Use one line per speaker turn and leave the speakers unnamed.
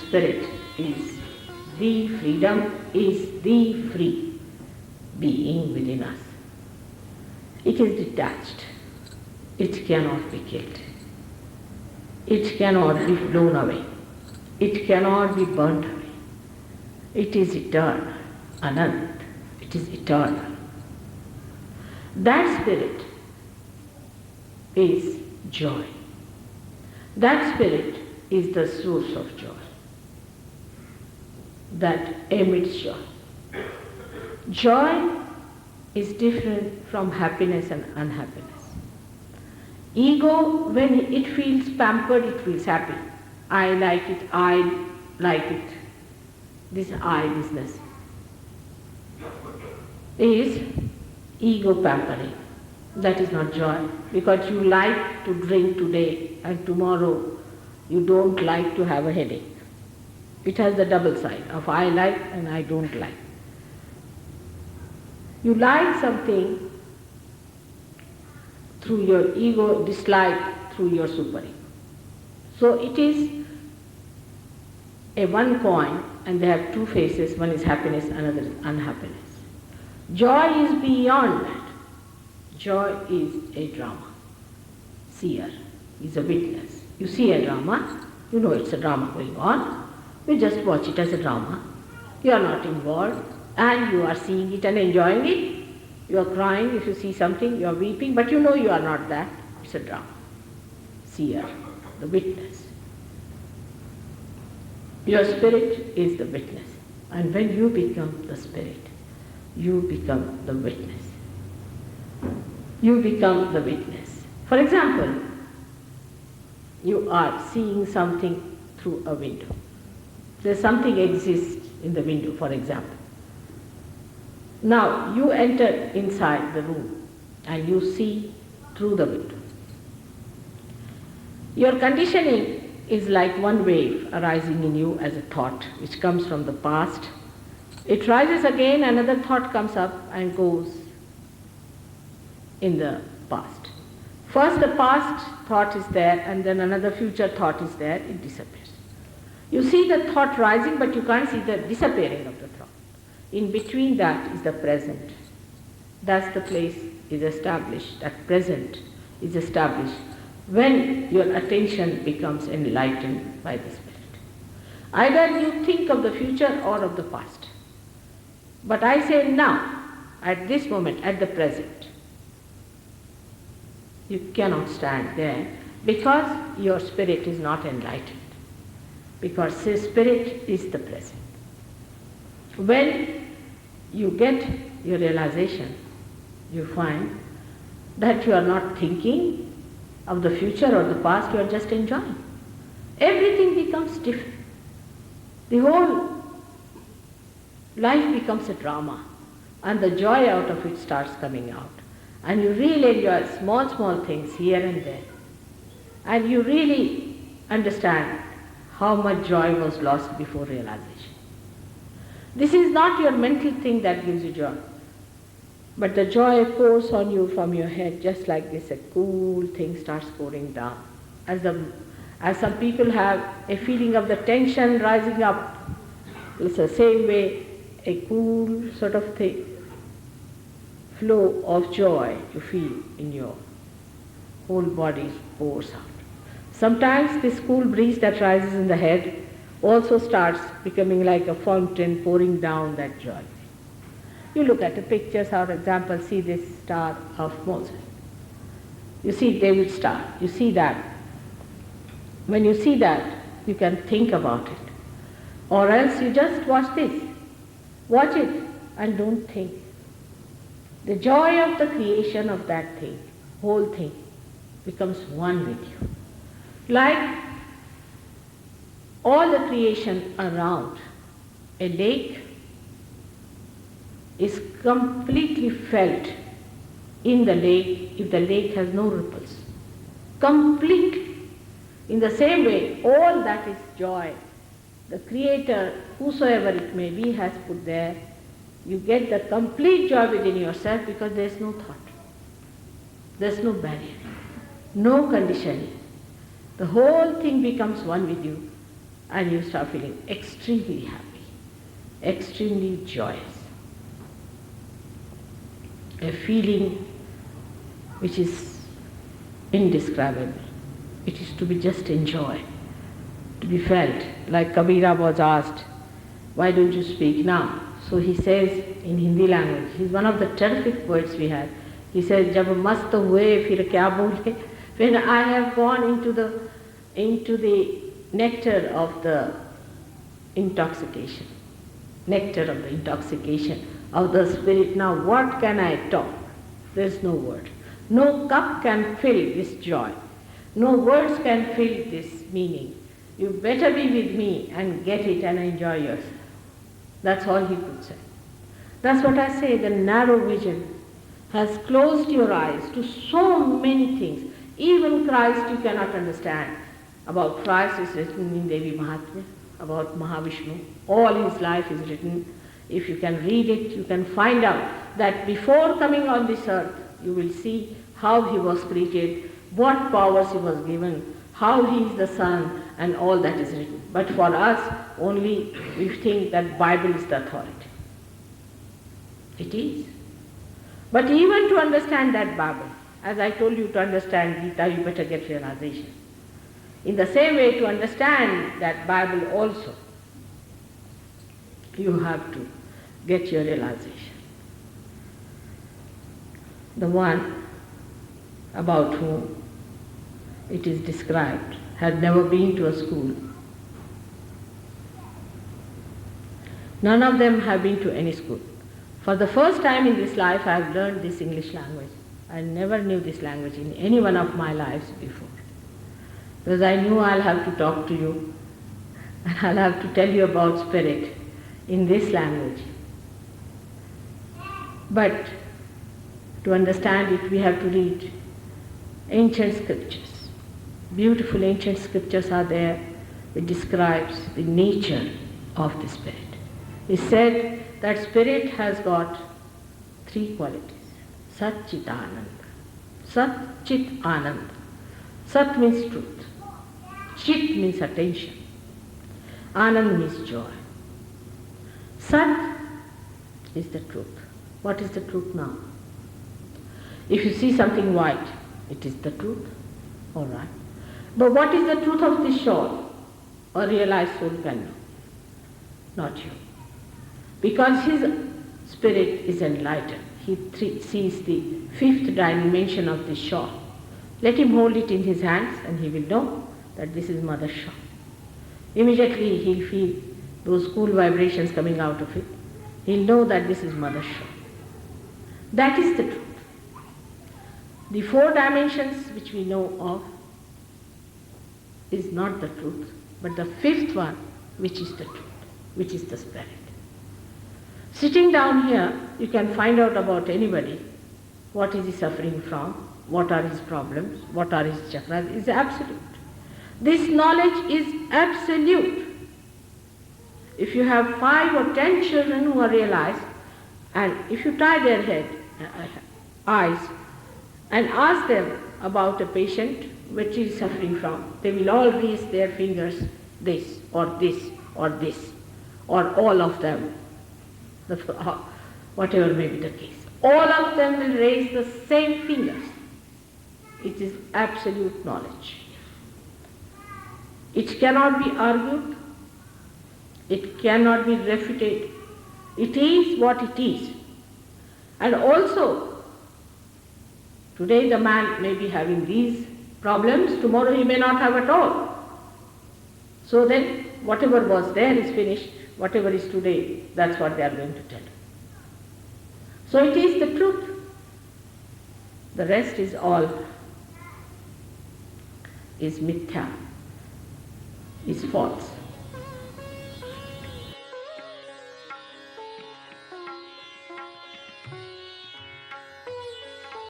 spirit is the freedom, is the free being within us. It is detached. It cannot be killed. It cannot be blown away. It cannot be burnt away. It is eternal, Anand. It is eternal. That spirit is joy. That spirit is the source of joy. That emits joy. Joy is different from happiness and unhappiness. Ego, when it feels pampered, it feels happy. I like it, I like it. This I business is ego pampering. That is not joy, because you like to drink today and tomorrow you don't like to have a headache. It has the double side of I like and I don't like. You like something through your ego, dislike through your super-ego. So it is a one coin and they have two faces, one is happiness, another is unhappiness. Joy is beyond that. Joy is a drama. Seer is a witness. You see a drama, you know it's a drama going on, you just watch it as a drama. You are not involved and you are seeing it and enjoying it. You are crying if you see something, you are weeping, but you know you are not that. It's a drama. Seer, the witness. Your spirit is the witness. And when you become the spirit, you become the witness. You become the witness. For example, you are seeing something through a window. There's something exists in the window, for example. Now you enter inside the room and you see through the window. Your conditioning is like one wave arising in you as a thought which comes from the past. It rises again, another thought comes up and goes in the past. First the past thought is there and then another future thought is there, it disappears. You see the thought rising but you can't see the disappearing of the thought. In between that is the present. That's the place is established, that present is established when your attention becomes enlightened by the Spirit. Either you think of the future or of the past. But I say now, at this moment, at the present, you cannot stand there because your spirit is not enlightened. Because spirit is the present. When you get your realization, you find that you are not thinking of the future or the past, you are just enjoying. Everything becomes different. The whole life becomes a drama and the joy out of it starts coming out. And you really enjoy small things here and there. And you really understand how much joy was lost before realization. This is not your mental thing that gives you joy. But the joy pours on you from your head just like this, a cool thing starts pouring down. As some people have a feeling of the tension rising up, it's the same way a cool sort of thing, flow of joy you feel in your whole body pours out. Sometimes this cool breeze that rises in the head also starts becoming like a fountain pouring down that joy. You look at the pictures, for example, see this star of Moses. You see David's star, you see that. When you see that, you can think about it. Or else you just watch this. Watch it and don't think. The joy of the creation of that thing, whole thing, becomes one with you. Like all the creation around, a lake is completely felt in the lake if the lake has no ripples. Completely. In the same way, all that is joy. The Creator, whosoever it may be, has put there. You get the complete joy within yourself because there is no thought. There is no barrier, no conditioning. The whole thing becomes one with you and you start feeling extremely happy, extremely joyous. A feeling which is indescribable. It is to be just enjoyed, to be felt. Like Kabira was asked, why don't you speak now? So he says in Hindi language, he's one of the terrific poets we have. He says, Jab mast hue fir kya bole? When I have gone into the nectar of the intoxication of the spirit, now what can I talk? There's no word. No cup can fill this joy. No words can fill this meaning. You better be with me and get it and enjoy yourself. That's all he could say. That's what I say, the narrow vision has closed your eyes to so many things. Even Christ you cannot understand. About Christ is written in Devi Mahatmya, about Mahavishnu. All his life is written. If you can read it, you can find out that before coming on this earth, you will see how he was created, what powers he was given, how he is the Son, and all that is written. But for us, only we think that Bible is the authority. It is. But even to understand that Bible, as I told you to understand Gita, you better get realization. In the same way, to understand that Bible also, you have to get your realization. The one about whom it is described had never been to a school. None of them have been to any school. For the first time in this life, I have learned this English language. I never knew this language in any one of my lives before. Because I knew I'll have to talk to you and I'll have to tell you about spirit in this language. But to understand it, we have to read ancient scriptures. Beautiful ancient scriptures are there which describes the nature of the spirit. It's said that spirit has got three qualities. Sat-Chit-Ananda. Sat-Chit-Ananda. Sat means truth. Chit means attention. Anand means joy. Sat is the truth. What is the truth now? If you see something white, it is the truth. All right. But what is the truth of this shawl? A realized soul can know. Not you. Because his spirit is enlightened. He sees the fifth dimension of this shawl. Let him hold it in his hands and he will know that this is Mother's shawl. Immediately he'll feel those cool vibrations coming out of it. He'll know that this is Mother's shawl. That is the truth. The four dimensions which we know of is not the truth, but the fifth one which is the truth, which is the spirit. Sitting down here, you can find out about anybody, what is he suffering from, what are his problems, what are his chakras, is absolute. This knowledge is absolute. If you have 5 or 10 children who are realized, and if you tie their eyes and ask them about a patient which is suffering from, they will all raise their fingers, this or this or this, or all of them, whatever may be the case. All of them will raise the same fingers. It is absolute knowledge. It cannot be argued. It cannot be refuted. It is what it is. And also, today the man may be having these problems, tomorrow he may not have at all. So then, whatever was there is finished, whatever is today, that's what they are going to tell. So it is the truth. The rest is all, is mithya, is false.